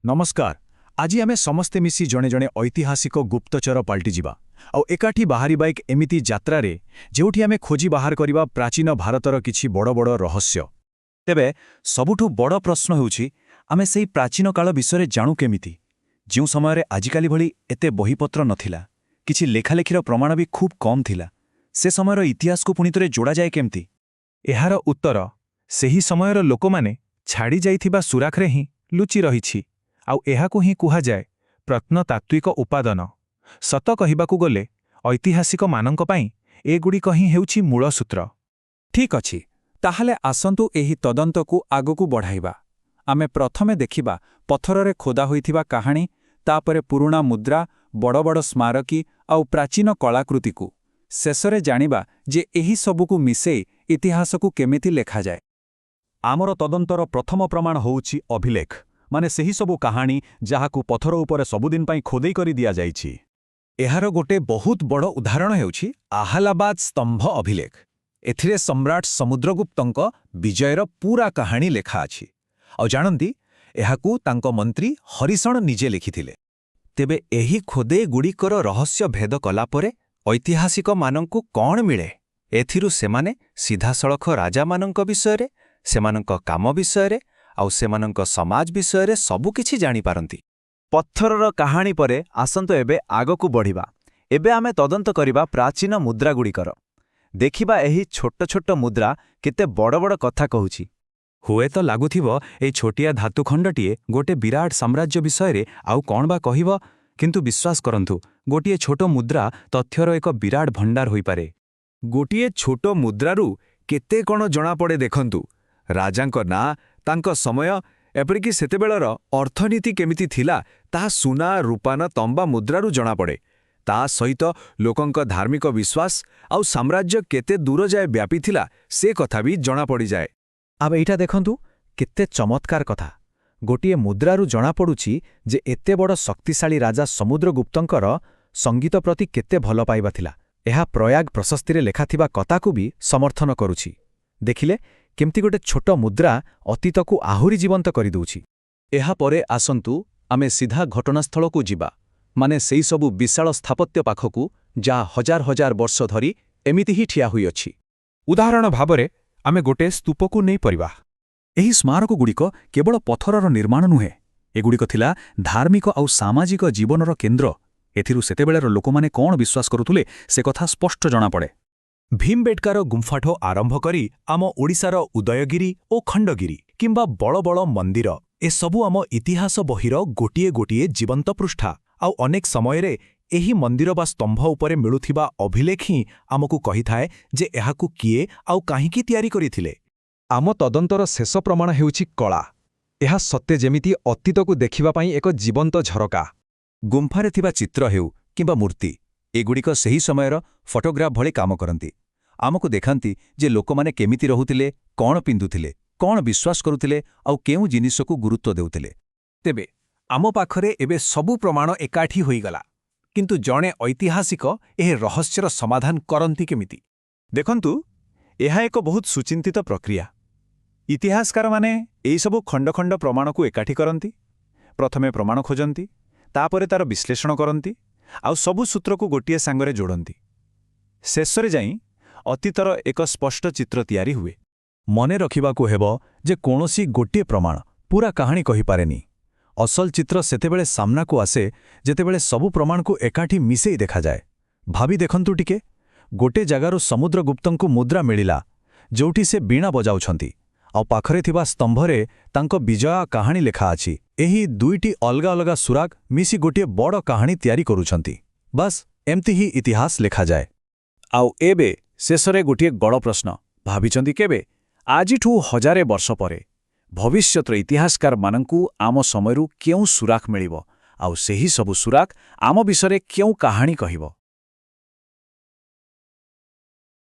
नमस्कार। आज आमे समस्ते मिसी जणे जणे ऐतिहासिक गुप्तचर पलटि जिबा आ एकाठी बाहरिबा एक एमिति यात्रा रे जेउठी आमे खोजी बाहर करिबा प्राचीन भारतर किछि बड़ बड़ रहस्य। तेबे सबुठु बड़ प्रश्न हेउछि आमे सेही प्राचीन काल विषय जानू केमिति जो समय आजिकाली भली एते बहीपत्र नथिला, किछि लेखालेखीर प्रमाण भी खूब कम थिला। से समयर इतिहास को पुणितरे जोड़ा जाए केमती? एहार उत्तर सेही समयर लोकमाने छाड़ी जाइथिबा सुराखरे ही लुचि रहिछि आउ एहाकु ही कुहा जाए प्रत्नतात्विक उपादान। सत कहिबाकु गले ऐतिहासिक मानंक पई एगुड़िक ही हेउछि मूल सूत्र। ठीक अछि, ताहाले आसंतु एही तदंतकु आगकु बढ़ाइबा। आमे प्रथमे देखिबा पत्थररे खोदा होइथिबा कहानी, तापरे पुरुणा मुद्रा, बड़ बड़ स्मारकी आउ प्राचीन कलाकृतिकु। शेषरे जानिबा जे एही सबुकु मिसेई इतिहासकु केमिति लेखा जाए। आमर तदंतर प्रथम प्रमाण होउछि अभिलेख, माने सेही सबु कहानी जाहाकु पत्थर उपरे सबुदिन पई खोदेई करि दिया जाइछि। एहार गोटे बहुत बड़ उदाहरण हेउछि आहालाबाद स्तंभ अभिलेख। एथिरे सम्राट समुद्रगुप्तंक विजयर पूरा कहानी लेखा अछि। आउ जानंती एहाकु तांको मंत्री हरिशण निजे लिखिथिले। तेबे एही खोदे गुड़िकर रहस्य भेद कला परे ऐतिहासिक मानंकु कौन मिले? एथिरु सेमाने सीधासळख राजा मानंक विषयरे, सेमानंक काम विषयरे आउ सेमानंक समाज विषयरे सबु किछि जानि पारंती। पत्थरर कहानी परे आसंतो एबे आगकु बढ़िबा। एबे आमे तदंत करिबा प्राचीन मुद्रा गुड़िकर। देखिबा एही छोट छोट मुद्रा केते बड़ बड़ कथा कहूछि। हुए तो लागुथिबो ए छोटिया धातुखंडटीए गोटे विराट साम्राज्य विषयरे आउ कौन बा कहिबो, किंतु विश्वास करंतु गोटिए छोट मुद्रा तथ्यर एक विराट भंडार होई पारे। गोटिए छोट मुद्रारू केते कोन जणा पड़े देखंतु। राजांक ना, तांक समय, एपरिकी सेतेबेलर अर्थनीति केमिति थिला ताहा सुना रूपान तंबा मुद्रारू जणा पड़े। ता सहित लोकंक धार्मिक विश्वास आउ साम्राज्य केते दूर जाए व्यापी थिला से कथा भी जणा पड़ी जाए। अब एटा देखंतु केते चमत्कार कथा। गोटिए मुद्रारू जणा पड़ुछि जे एते बड़ शक्तिशाली राजा समुद्रगुप्तंकर संगीत प्रति केते भल पाइबा थिला। एहा प्रयाग प्रशस्तिरे लेखाथिबा कथाकु भी समर्थन करुछि। देखिले केमती गोटे छोट मुद्रा अतीतकु आहुरी जीवंत करि दउछि। एहा परे आसंतु आमे सीधा घटनास्थलकु जिबा, माने सेही सबु विशाल स्थापत्य पाखकु जा हजार हजार वर्ष धरी एमिति ही ठिया हुई अछि। उदाहरण भाबरे आमे गोटे स्तूपकु नै परिबा। एही स्मारकगुड़िक केवल पत्थरर निर्माण नुहे, एगुड़िक थिला धार्मिक आउ सामाजिक जीवनर केन्द्र। एथिरु सेतेबेळेर लोकमाने कोन विश्वास करुथुले से कथा स्पष्ट जणा पड़े। भीमबेटकार गुम्फाठो आरंभ करी आम ओडिशार उदयगिरी और खंडगिरी किंबा बड़ बड़ मंदिर ए सबु आम इतिहास बहिर गोटिए गोटिए जीवंत पृष्ठा। आउ अनेक समयरे एही मंदिर बा स्तंभ उपरे मिलुथिबा अभिलेख ही आमकु कहिथाए जे एहाकु किए आउ काहींकी तयारी करिथिले। आम तदंतर शेष प्रमाण हेउछि कला। एहा सत्य जेमिति अतीतकु देखिबा पई एक जीवंत झरका। गुम्फारे थिबा चित्र हेउ किंबा मूर्ति एगुड़िक सही समयर फोटोग्राफ भली काम करती। आमको देखांती जे लोकमाने केमिति रहुथिले, कौन पिंधुथिले, कौन विश्वास करुथिले आउ केउ जिनिसकु गुरुत्व देउथिले। तेबे आमो पाखरे एबे सबु प्रमाण एकाठी होईगला, किंतु जणे ऐतिहासिक एहे रहस्यर समाधान करंती केमिति? देखंतु एहा एक बहुत सुचिंतित प्रक्रिया। इतिहासकार माने एई सबु खंड खंड प्रमाणकु एकाठी करंती, प्रथमे प्रमाण खोजंती, तापरे तार विश्लेषण करंती आउ सबु सूत्रकु गोटिए सांगरे जोड़ंती। शेषरे जाई अतीतर एक स्पष्ट चित्र तयारी हुए। मने रखिबाकु हेबो जे कोनोसी गोटिए प्रमाण पूरा कहानी कहि पारेनी। असल चित्र सेतेबेले सामनाकु आसे जेतेबेले सबु प्रमाणकु एकाठी मिसेई देखा जाए। भाबी देखंतु टिके, गोटे जगारु समुद्रगुप्तंकु मुद्रा मिलिला जोठी से बीणा बजाउछंती, आउ पाखरे थिबा स्तंभरे तांको विजया कहानी लेखा अछि। एही दुईटी अलगा अलगा सुराग मिसी गोटिए बड़ कहानी तयारी करुछंती। बस एमती ही इतिहास लेखा जाए। आउ एबे शेषरे गोटिए गड़ प्रश्न भाबिचंती केबे आजिठू हजारे वर्ष परे भविष्यतर इतिहासकार मानंकु आम समयरू केउ सुराख मिलिबो आउ सेही सबु सुराख आम विषୟରେ केउ कहानी कहिबो।